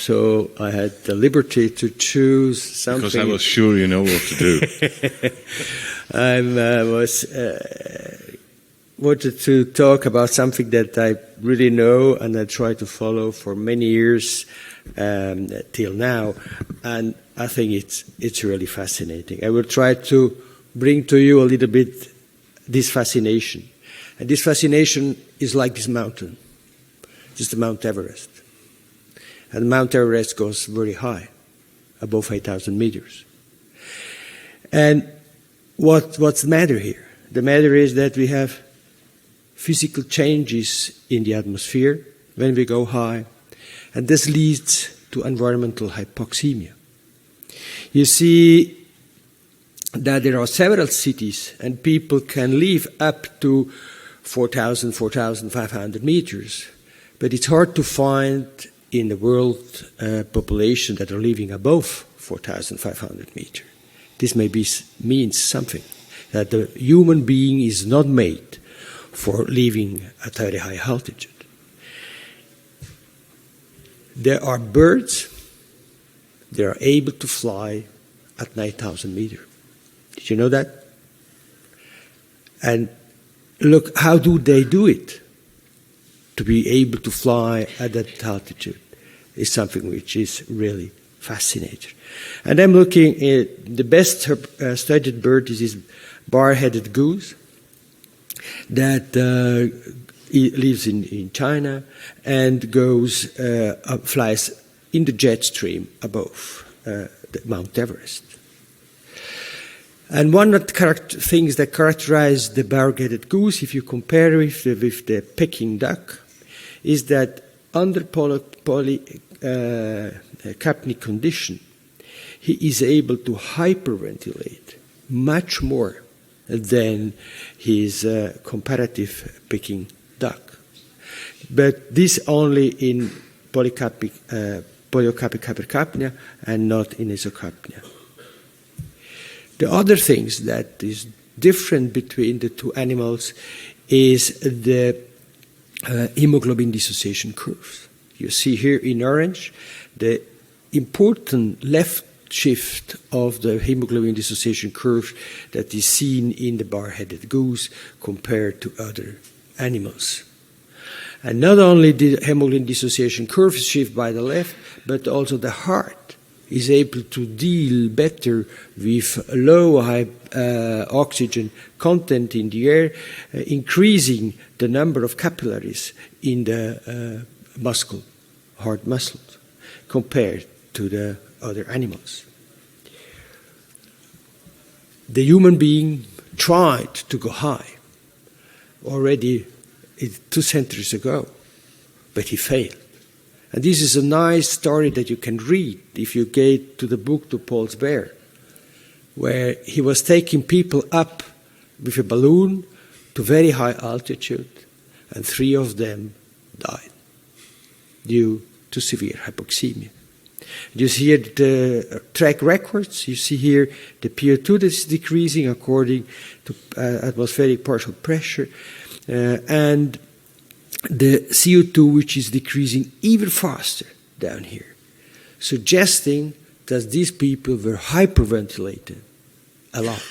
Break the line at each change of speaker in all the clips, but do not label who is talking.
So I had the liberty to choose something.
Because I was sure you know what to do.
I wanted to talk about something that I really know and I try to follow for many years till now, and I think it's really fascinating. I will try to bring to you a little bit this fascination. And this fascination is like this mountain. It's the Mount Everest. And Mount Everest goes very high, above 8,000 meters. And what's the matter here? The matter is that we have physical changes in the atmosphere when we go high, and this leads to environmental hypoxemia. You see that there are several cities, and people can live up to 4,000, 4,500 meters, but it's hard to find in the world population that are living above 4,500 meters. This maybe means something, that the human being is not made for living at very high altitude. There are birds that are able to fly at 9,000 meters. Did you know that? And look, how do they do it? To be able to fly at that altitude is something which is really fascinating. And I'm looking at the best studied bird is this bar-headed goose that lives in China and flies in the jet stream above the Mount Everest. And one of the things that characterize the bar-headed goose, if you compare it with the Peking duck, is that under polycapnic condition, he is able to hyperventilate much more than his comparative Peking duck. But this only in polycapic hypercapnia and not in isocapnia. The other things that is different between the two animals is the hemoglobin dissociation curves. You see here in orange the important left shift of the hemoglobin dissociation curve that is seen in the bar-headed goose compared to other animals. And not only the hemoglobin dissociation curve shift by the left, but also the heart is able to deal better with low oxygen content in the air, increasing the number of capillaries in the heart muscles, compared to the other animals. The human being tried to go high already 2 centuries ago, but he failed. And this is a nice story that you can read if you get to the book to Paul's Bear, where he was taking people up with a balloon to very high altitude, and 3 of them died due to severe hypoxemia. You see here the track records. You see here the PO2 that is decreasing according to atmospheric partial pressure, and the CO2 which is decreasing even faster down here, suggesting that these people were hyperventilated a lot.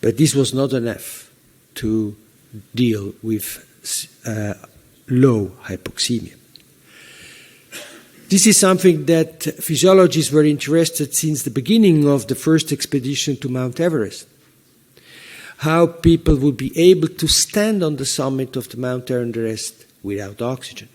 But this was not enough to deal with low hypoxemia. This is something that physiologists were interested since the beginning of the first expedition to Mount Everest. How people would be able to stand on the summit of the Mount Everest without oxygen.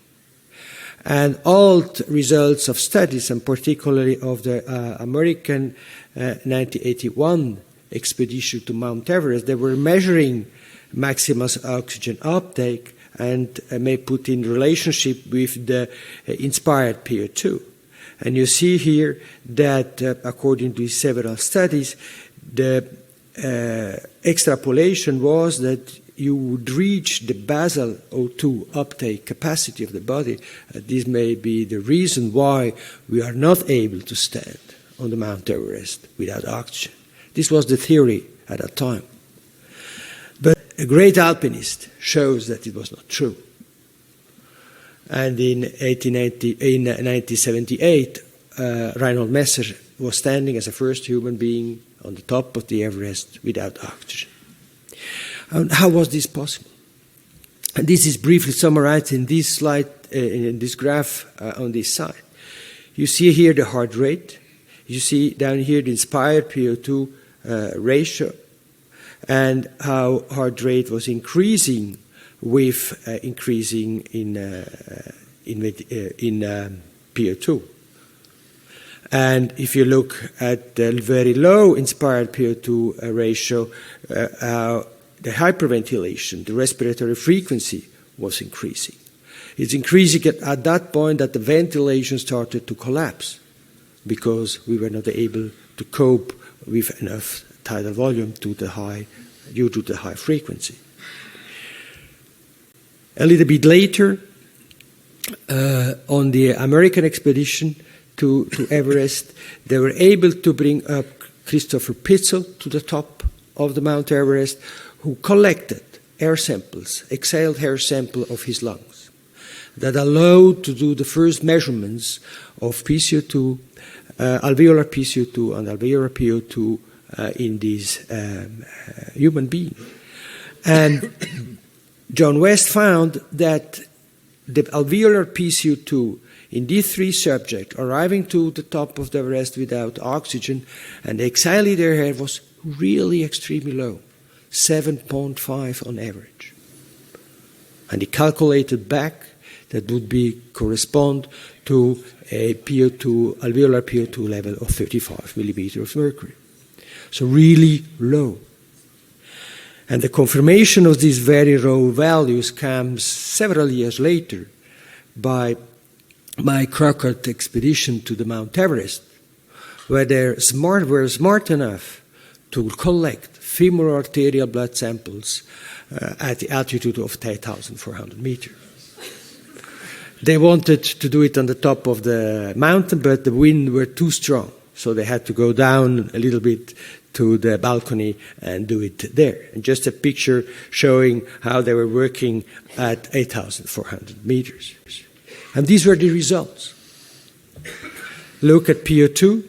And all the results of studies, and particularly of the American 1981 expedition to Mount Everest, they were measuring maximum oxygen uptake and may put in relationship with the inspired PO2. And you see here that according to several studies, the extrapolation was that you would reach the basal O2 uptake capacity of the body. This may be the reason why we are not able to stand on the Mount Everest without oxygen. This was the theory at that time. But a great alpinist shows that it was not true. And in 1978, Reinhold Messer was standing as a first human being on the top of the Everest without oxygen. And how was this possible? And this is briefly summarized in this slide, in this graph on this side. You see here the heart rate. You see down here the inspired PO2 ratio, and how heart rate was increasing with increasing in PO2. And if you look at the very low inspired PO2 ratio, the hyperventilation, the respiratory frequency was increasing. It's increasing at that point that the ventilation started to collapse because we were not able to cope with enough tidal volume due to the high frequency. A little bit later, on the American expedition to Everest, they were able to bring up Christopher Pitzel to the top of the Mount Everest, who collected air samples, exhaled air sample of his lungs, that allowed to do the first measurements of PCO2, alveolar PCO2 and alveolar PO2 in this human being. And John West found that the alveolar PCO2 in these three subjects arriving to the top of the Everest without oxygen and exhaling their air was really extremely low, 7.5 on average. And he calculated back that would correspond to a PO2, alveolar PO2 level of 35 millimeters of mercury. So really low. And the confirmation of these very low values comes several years later by my Crockett expedition to the Mount Everest, where they were smart enough to collect femoral arterial blood samples at the altitude of 10,400 meters. They wanted to do it on the top of the mountain, but the wind were too strong, so they had to go down a little bit to the balcony and do it there. And just a picture showing how they were working at 8,400 meters. And these were the results. Look at PO2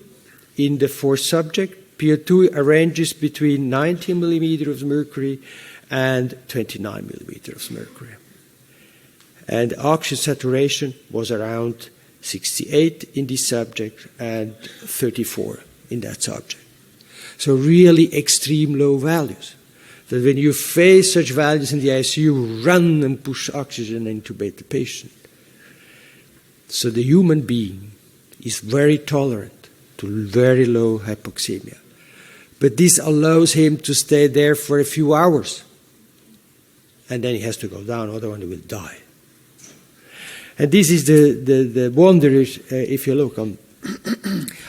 in the fourth subject. PO2 ranges between 19 millimeters of mercury and 29 millimeters of mercury. And oxygen saturation was around 68 in this subject and 34 in that subject. So really extreme low values. That when you face such values in the ICU, run and push oxygen and intubate the patient. So the human being is very tolerant to very low hypoxemia. But this allows him to stay there for a few hours. And then he has to go down, otherwise he will die. And this is the wonder, if you look on,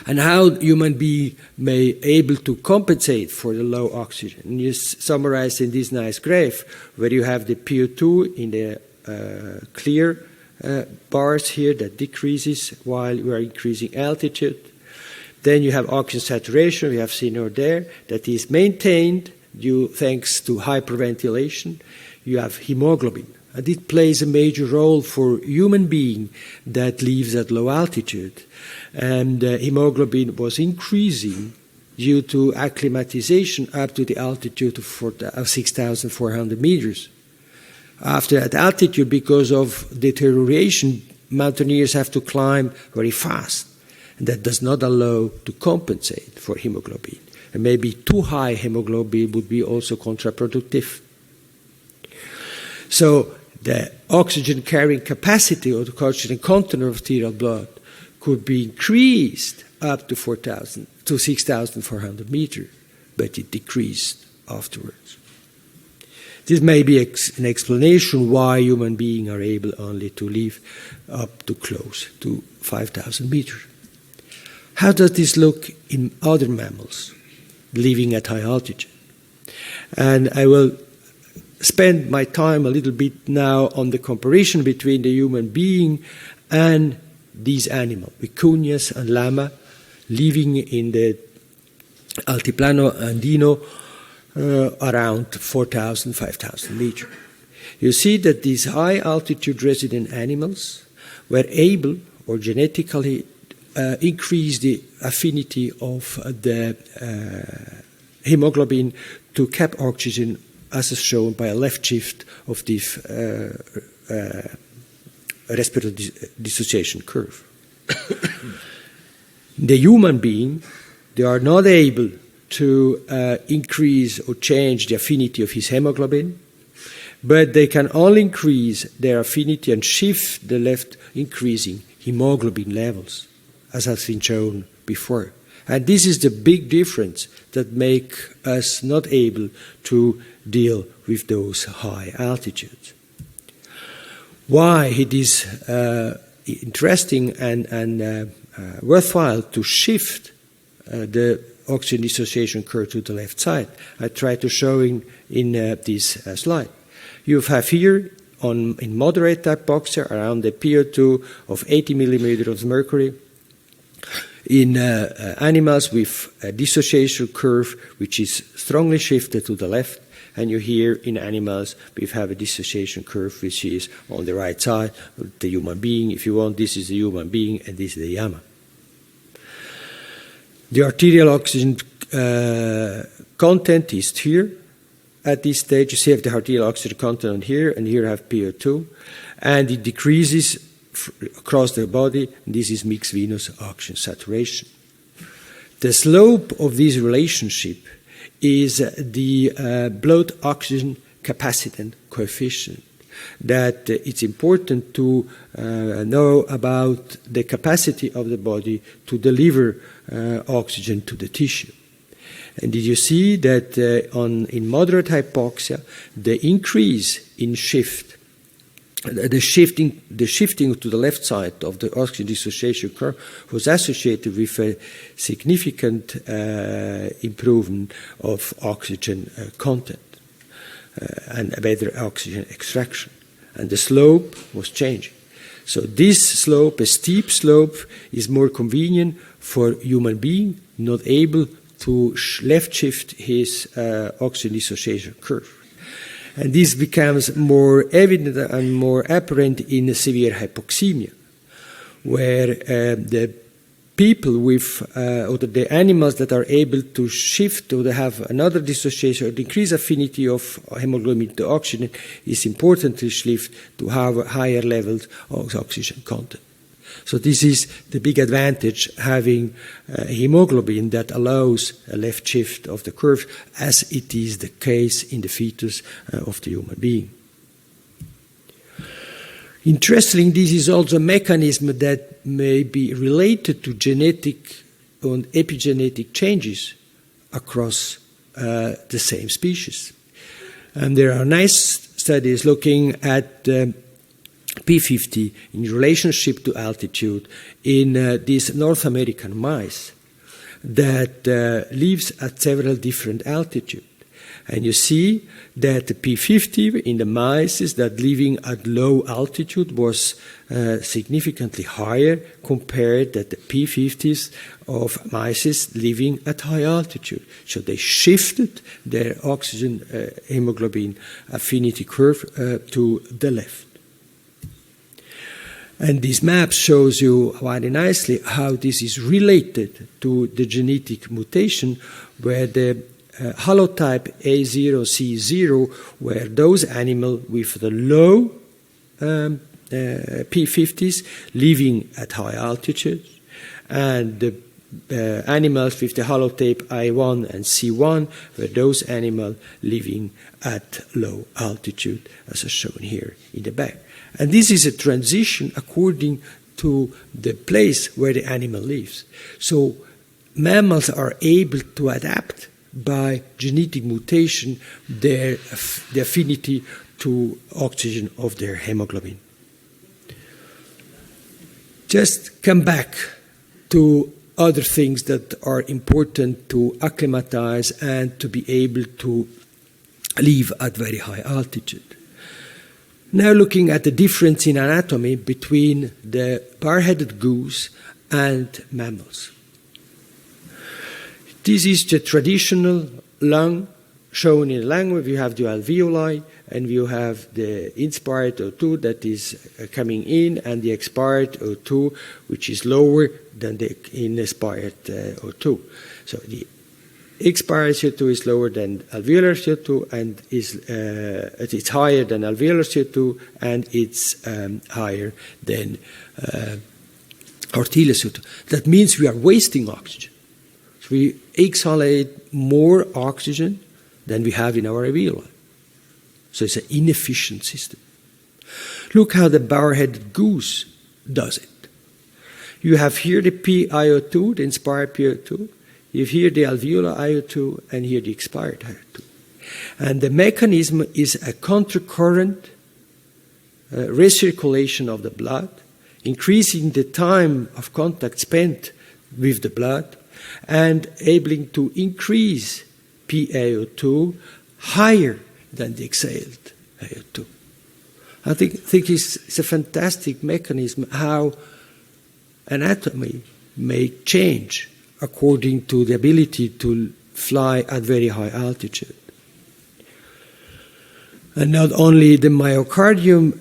and how human being may able to compensate for the low oxygen. And you summarize in this nice graph where you have the PO2 in the clear bars here that decreases while we are increasing altitude. Then you have oxygen saturation, we have seen over there, that is maintained thanks to hyperventilation. You have hemoglobin. And it plays a major role for human being that lives at low altitude. And hemoglobin was increasing due to acclimatization up to the altitude of 6,400 meters. After that altitude, because of deterioration, mountaineers have to climb very fast. And that does not allow to compensate for hemoglobin. And maybe too high hemoglobin would be also counterproductive. So the oxygen carrying capacity or the oxygen content of arterial blood could be increased up to 6,400 meters, but it decreased afterwards. This may be an explanation why human beings are able only to live up to close to 5,000 meters. How does this look in other mammals living at high altitude? And I will spend my time a little bit now on the comparison between the human being and these animals, vicuñas and llama, living in the Altiplano Andino around 4,000, 5,000 meters. you see that these high-altitude resident animals were able, or genetically, increase the affinity of the hemoglobin to cap oxygen, as is shown by a left shift of this respiratory dissociation curve. The human being, they are not able to increase or change the affinity of his hemoglobin, but they can only increase their affinity and shift the left increasing hemoglobin levels, as has been shown before. And this is the big difference that make us not able to deal with those high altitudes. Why it is interesting and worthwhile to shift the oxygen dissociation curve to the left side, I try to show in this slide. You have here in moderate hypoxia around the PO2 of 80 millimeters of mercury in animals with a dissociation curve which is strongly shifted to the left, and you here in animals we have a dissociation curve which is on the right side. The human being, if you want, this is the human being and this is the llama. The arterial oxygen content is here at this stage. You see the arterial oxygen content on here, and here I have PO2, and it decreases across the body. This is mixed venous oxygen saturation. The slope of this relationship is the blood oxygen capacitance coefficient, that it's important to know about the capacity of the body to deliver oxygen to the tissue. And did you see that in moderate hypoxia, the increase in shift, the shifting to the left side of the oxygen dissociation curve was associated with a significant improvement of oxygen content and a better oxygen extraction. And the slope was changing. So this slope, a steep slope, is more convenient for human being not able to left shift his oxygen dissociation curve. And this becomes more evident and more apparent in severe hypoxemia, where the people with, or the animals that are able to shift or they have another dissociation or decrease affinity of hemoglobin to oxygen is important to shift to have higher levels of oxygen content. So this is the big advantage, having hemoglobin that allows a left shift of the curve, as it is the case in the fetus of the human being. Interestingly, this is also a mechanism that may be related to genetic and epigenetic changes across the same species. And there are nice studies looking at P50 in relationship to altitude in these North American mice that lives at several different altitudes. And you see that the P50 in the mice that living at low altitude was significantly higher compared to the P50s of mice living at high altitude. So they shifted their oxygen hemoglobin affinity curve to the left. And this map shows you very nicely how this is related to the genetic mutation, where the halotype A0C0 were those animals with the low P50s living at high altitude, and the animals with the halotype I1 and C1 were those animals living at low altitude, as is shown here in the back. And this is a transition according to the place where the animal lives. So mammals are able to adapt by genetic mutation the affinity to oxygen of their hemoglobin. Just come back to other things that are important to acclimatize and to be able to live at very high altitude. Now looking at the difference in anatomy between the bar-headed goose and mammals. This is the traditional lung shown in the lung, where you have the alveoli and you have the inspired O2 that is coming in, and the expired O2, which is lower than the inspired O2. So the expired CO2 is lower than alveolar CO2, and it's higher than alveolar CO2, and it's higher than arterial CO2. That means we are wasting oxygen. So we exhalate more oxygen than we have in our alveoli. So it's an inefficient system. Look how the bar-headed goose does it. You have here the PiO2, the inspired PiO2. You have here the alveolar IO2, and here the expired IO2. And the mechanism is a contracurrent recirculation of the blood, increasing the time of contact spent with the blood, and able to increase PaO2 higher than the exhaled AO2. I think it's a fantastic mechanism how anatomy may change according to the ability to fly at very high altitude. And not only the myocardium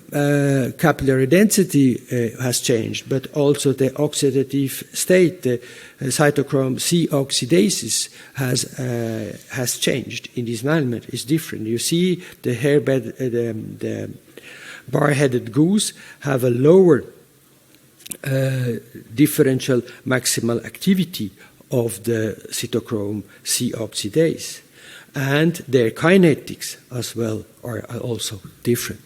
capillary density has changed, but also the oxidative state, the cytochrome C oxidases has changed in this animal. It's different. You see the bar-headed goose have a lower differential maximal activity of the cytochrome C oxidase. And their kinetics as well are also different.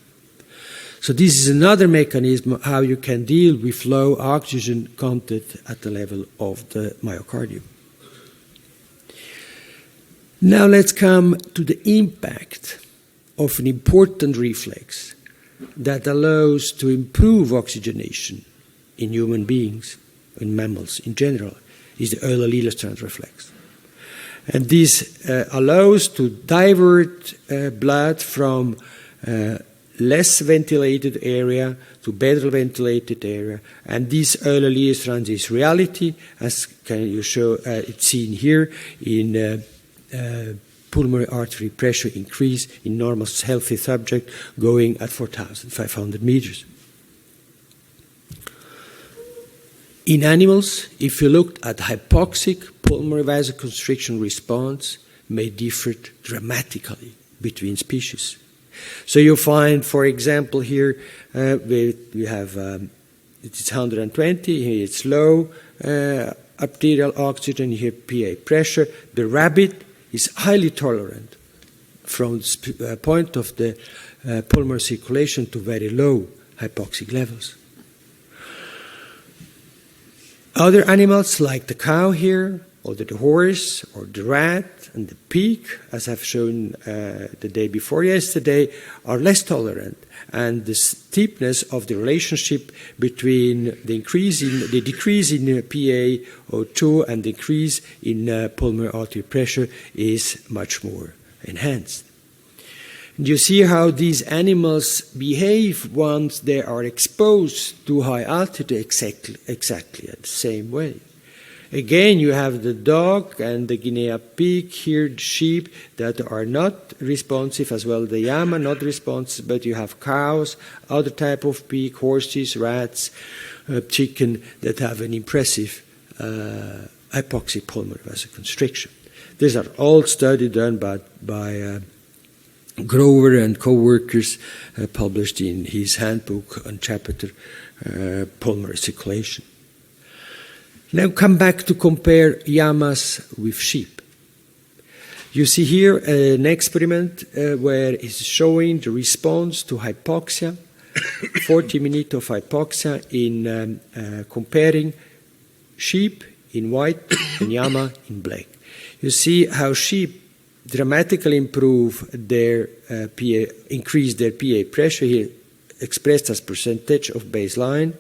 So this is another mechanism how you can deal with low oxygen content at the level of the myocardium. Now let's come to the impact of an important reflex that allows to improve oxygenation in human beings, in mammals in general, is the Euler-Lilliestrand reflex. And this allows to divert blood from less ventilated area to better ventilated area. And this Euler-Lilliestrand is reality, as can you show it's seen here in pulmonary artery pressure increase in normal healthy subject going at 4,500 meters. In animals, if you looked at hypoxic pulmonary vasoconstriction response, may differ dramatically between species. So you find, for example, here we have it's 120, here it's low arterial oxygen, here PA pressure. The rabbit is highly tolerant from the point of the pulmonary circulation to very low hypoxic levels. Other animals like the cow here, or the horse, or the rat, and the pig, as I've shown the day before yesterday, are less tolerant. And the steepness of the relationship between the decrease in PaO2 and the increase in pulmonary artery pressure is much more enhanced. And you see how these animals behave once they are exposed to high altitude exactly the same way. Again, you have the dog and the Guinea pig, here the sheep that are not responsive, as well the llama not responsive, but you have cows, other type of pig, horses, rats, chicken that have an impressive hypoxic pulmonary vasoconstriction. These are all studies done by Grover and co-workers published in his handbook on chapter pulmonary circulation. Now come back to compare llamas with sheep. You see here an experiment where it's showing the response to hypoxia, 40 minutes of hypoxia in comparing sheep in white and llama in black. You see how sheep dramatically increase their PA pressure here expressed as percentage of baseline,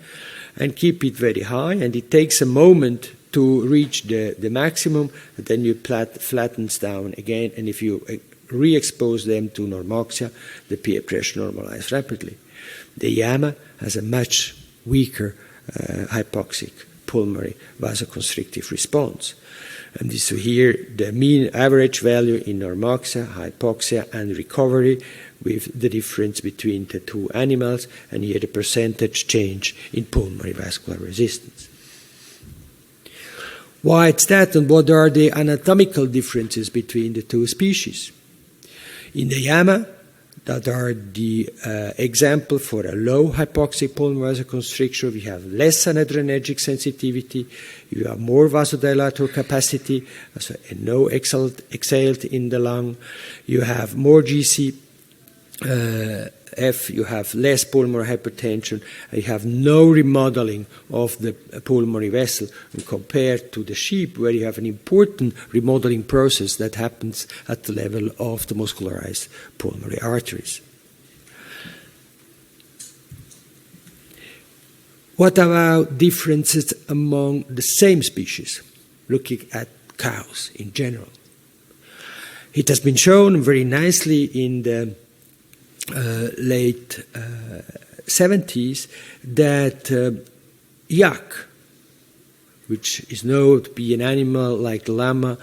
and keep it very high, and it takes a moment to reach the maximum, and then you flattens down again, and if you re-expose them to normoxia, the PA pressure normalizes rapidly. The llama has a much weaker hypoxic pulmonary vasoconstrictive response. And this here, the mean average value in normoxia, hypoxia, and recovery, with the difference between the two animals, and here the percentage change in pulmonary vascular resistance. Why it's that, and what are the anatomical differences between the two species? In the Yama, that are the example for a low hypoxic pulmonary vasoconstrictor, we have less anadrenergic sensitivity, you have more vasodilator capacity, so no exhaled in the lung, you have more GC, you have less pulmonary hypertension, and you have no remodeling of the pulmonary vessel compared to the sheep, where you have an important remodeling process that happens at the level of the muscularized pulmonary arteries. What about differences among the same species, looking at cows in general? It has been shown very nicely in the late 70s that yak, which is known to be an animal like the llama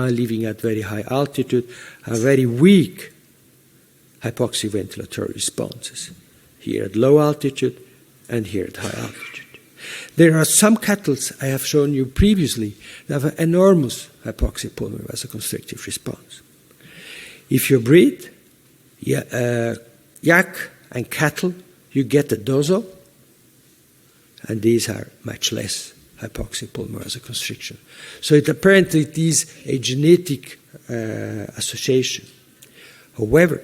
living at very high altitude, have very weak hypoxic ventilatory responses, here at low altitude and here at high altitude. There are some cattle I have shown you previously that have an enormous hypoxic pulmonary vasoconstrictive response. If you breed yak and cattle, you get a dozo, and these are much less hypoxic pulmonary vasoconstriction. So apparently it is a genetic association. However,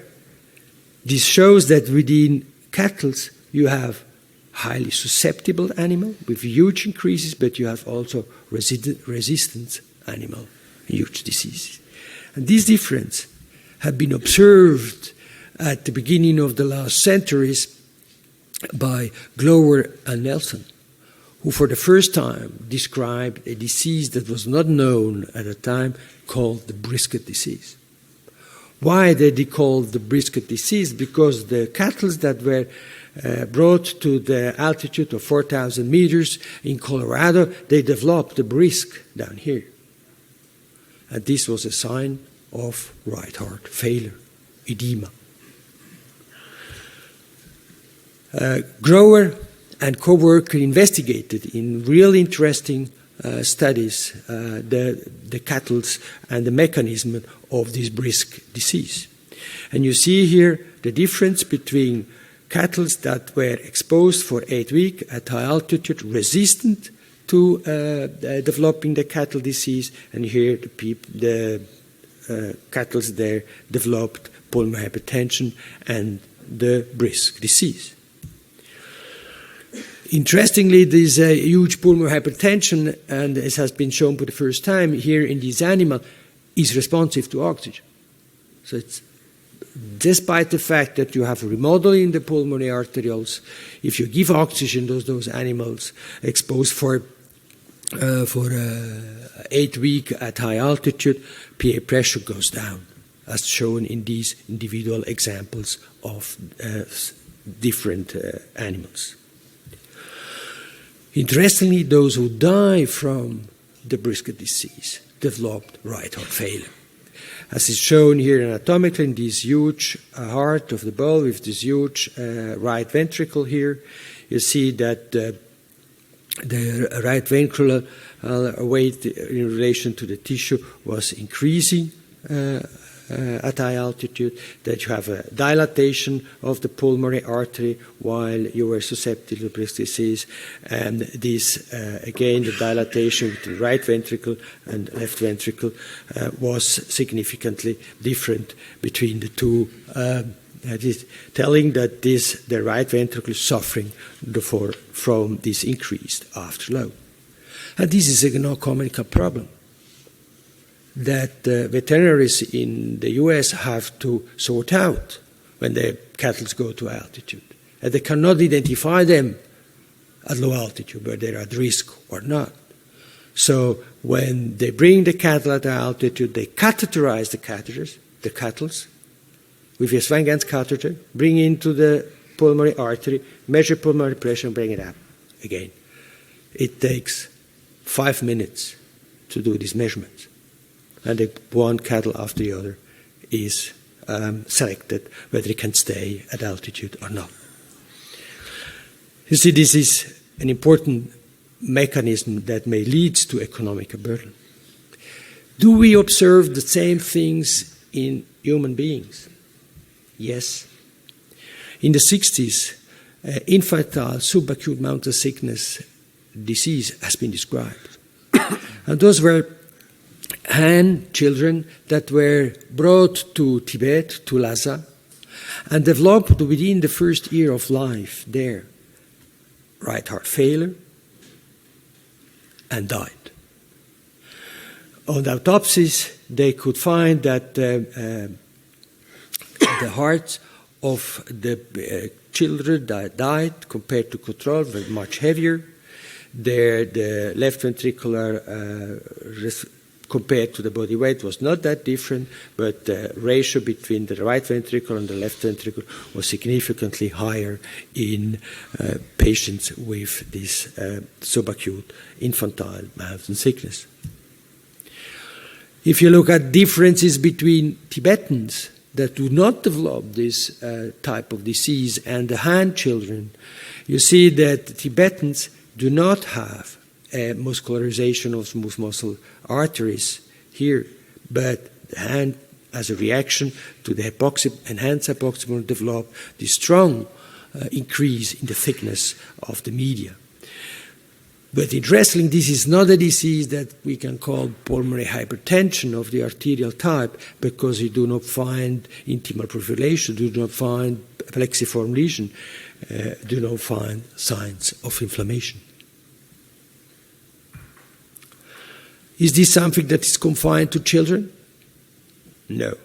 this shows that within cattle you have highly susceptible animal with huge increases, but you have also resistant animal, huge diseases. And this difference have been observed at the beginning of the last centuries by Glover and Nelson, who for the first time described a disease that was not known at the time, called the brisket disease. Why did they call the brisket disease? Because the cattle that were brought to the altitude of 4,000 meters in Colorado, they developed a brisk down here. And this was a sign of right heart failure, edema. Grower and co-worker investigated in really interesting studies the cattle and the mechanism of this brisk disease. And you see here the difference between cattle that were exposed for 8 weeks at high altitude, resistant to developing the cattle disease, and here the cattle there developed pulmonary hypertension and the brisk disease. Interestingly, this huge pulmonary hypertension, and as has been shown for the first time here in this animal, is responsive to oxygen. So it's despite the fact that you have remodeling the pulmonary arterioles, if you give oxygen to those animals exposed for 8 weeks at high altitude, PA pressure goes down, as shown in these individual examples of different animals. Interestingly, those who die from the brisket disease developed right heart failure. As is shown here anatomically in this huge heart of the bull with this huge right ventricle here, you see that the right ventricular weight in relation to the tissue was increasing at high altitude, that you have a dilatation of the pulmonary artery while you were susceptible to brisk disease, and this, again, the dilatation with the right ventricle and left ventricle was significantly different between the two, telling that the right ventricle is suffering from this increased afterload. And this is a common problem that veterinaries in the US have to sort out when the cattle go to altitude. And they cannot identify them at low altitude, whether they're at risk or not. So when they bring the cattle at altitude, they catheterize the cattle with a Swan-Ganz catheter, bring into the pulmonary artery, measure pulmonary pressure, and bring it up again. It takes 5 minutes to do these measurements. And one cattle after the other is selected whether it can stay at altitude or not. You see, this is an important mechanism that may lead to economic burden. Do we observe the same things in human beings? Yes. In the 60s, infantile subacute mountain sickness disease has been described. And those were Han children that were brought to Tibet, to Lhasa, and developed within the first year of life there right heart failure and died. On the autopsies, they could find that the hearts of the children that died compared to control were much heavier. The left ventricular compared to the body weight was not that different, but the ratio between the right ventricle and the left ventricle was significantly higher in patients with this subacute infantile mountain sickness. If you look at differences between Tibetans that do not develop this type of disease and the Han children, you see that Tibetans do not have a muscularization of smooth muscle arteries here, but the hand, as a reaction to the enhanced hypoxia, develop this strong increase in the thickness of the media. But interestingly, this is not a disease that we can call pulmonary hypertension of the arterial type, because you do not find intimal proliferation, do not find plexiform lesion, do not find signs of inflammation. Is this something that is confined to children? No.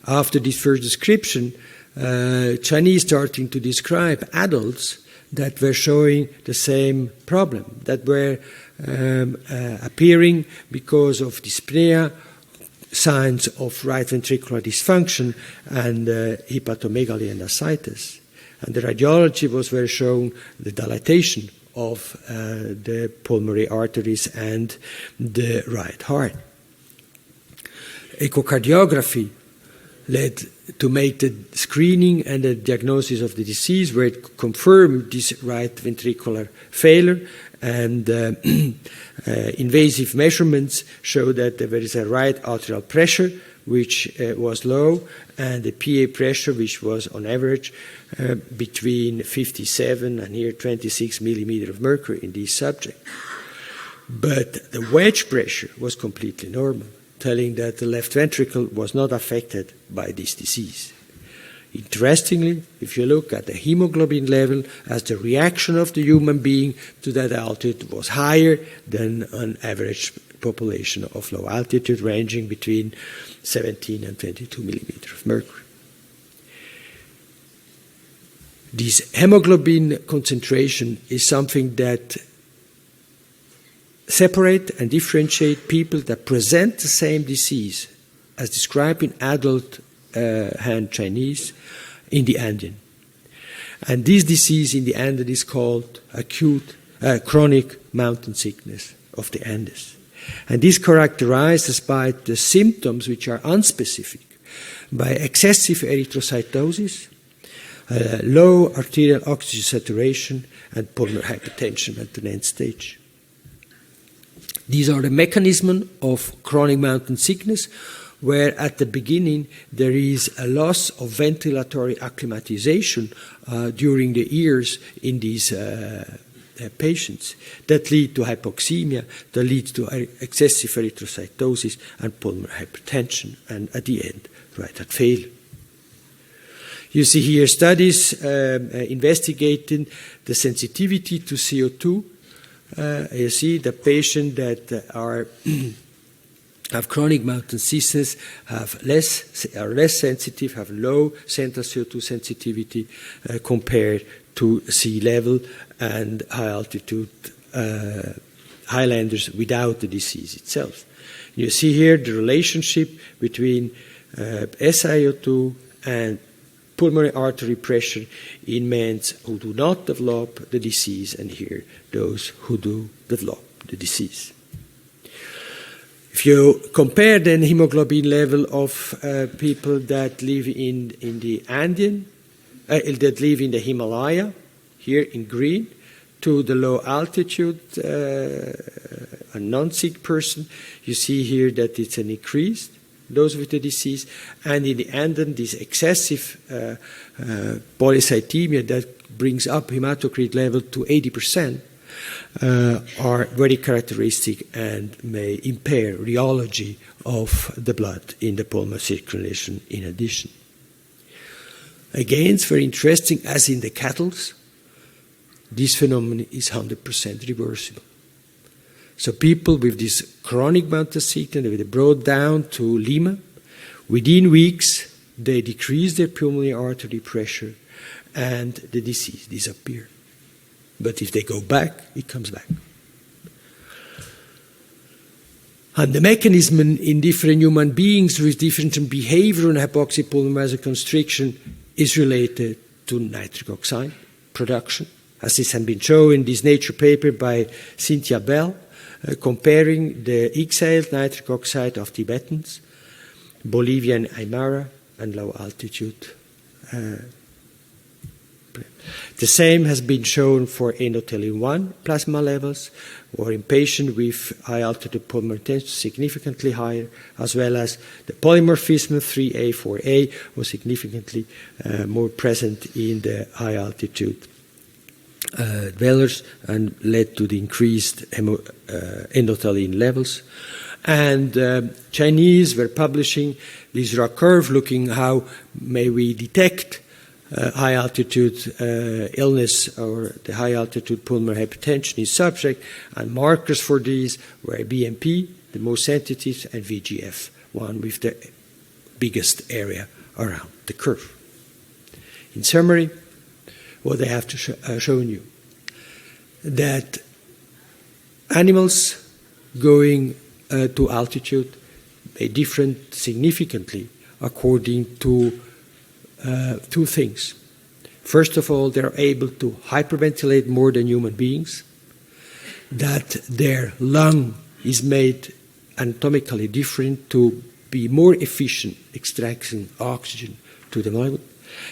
After this first description, Chinese starting to describe adults that were showing the same problem, that were appearing because of dyspnea, signs of right ventricular dysfunction, and hepatomegaly and ascites. And the radiology was where showing the dilatation of the pulmonary arteries and the right heart. Echocardiography led to make the screening and the diagnosis of the disease, where it confirmed this right ventricular failure, and invasive measurements show that there is a right atrial pressure which was low, and the PA pressure which was on average between 57 and here 26 millimeter of mercury in this subject. But the wedge pressure was completely normal, telling that the left ventricle was not affected by this disease. Interestingly, if you look at the hemoglobin level as the reaction of the human being to that altitude was higher than an average population of low altitude, ranging between 17 and 22 millimeters of mercury. This hemoglobin concentration is something that separate and differentiate people that present the same disease as described in adult Han Chinese in the Andean. And this disease in the Andean is called chronic mountain sickness of the Andes. And this characterized despite the symptoms which are unspecific by excessive erythrocytosis, low arterial oxygen saturation, and pulmonary hypertension at the end stage. These are the mechanisms of chronic mountain sickness, where at the beginning there is a loss of ventilatory acclimatization during the years in these patients that lead to hypoxemia, that leads to excessive erythrocytosis and pulmonary hypertension, and at the end, right heart failure. You see here studies investigating the sensitivity to CO2. You see the patient that are have chronic mountain sickness are less sensitive, have low central CO2 sensitivity compared to sea level and high altitude highlanders without the disease itself. You see here the relationship between SiO2 and pulmonary artery pressure in men who do not develop the disease, and here those who do develop the disease. If you compare then hemoglobin level of people that live in the Andean, that live in the Himalaya, here in green, to the low altitude, a non-sick person, you see here that it's an increase, those with the disease, and in the Andean, this excessive polycythemia that brings up hematocrit level to 80%, are very characteristic and may impair rheology of the blood in the pulmonary circulation in addition. Again, it's very interesting, as in the cattle, this phenomenon is 100% reversible. So people with this chronic mountain sickness, they were brought down to Lima. Within weeks, they decrease their pulmonary artery pressure and the disease disappears. But if they go back, it comes back. And the mechanism in different human beings with different behavior in hypoxic pulmonary vasoconstriction is related to nitric oxide production, as this has been shown in this Nature paper by Cynthia Bell, comparing the exhaled nitric oxide of Tibetans, Bolivian Aymara, and low altitude. The same has been shown for endothelin-1 plasma levels, or in patients with high altitude pulmonary tension significantly higher, as well as the polymorphism 3A, 4A was significantly more present in the high altitude dwellers and led to the increased endothelin levels. And Chinese were publishing this raw curve looking how may we detect high altitude illness or the high altitude pulmonary hypertension in subject, and markers for these were BMP, the most sensitive, and VGF, one with the biggest area around the curve. In summary, what I have to shown you, that animals going to altitude may differ significantly according to two things. First of all, they're able to hyperventilate more than human beings, that their lung is made anatomically different to be more efficient extracting oxygen to the body.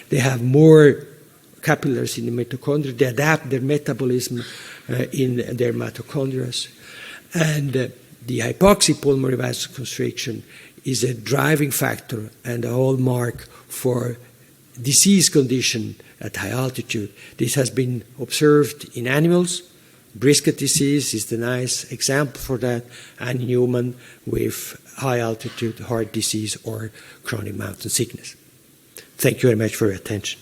They have more capillaries in the mitochondria. They adapt their metabolism in their mitochondria. And the hypoxic pulmonary vasoconstriction is a driving factor and a hallmark for disease condition at high altitude. This has been observed in animals. Brisket disease is the nice example for that, and in human with high altitude heart disease or chronic mountain sickness. Thank you very much for your attention.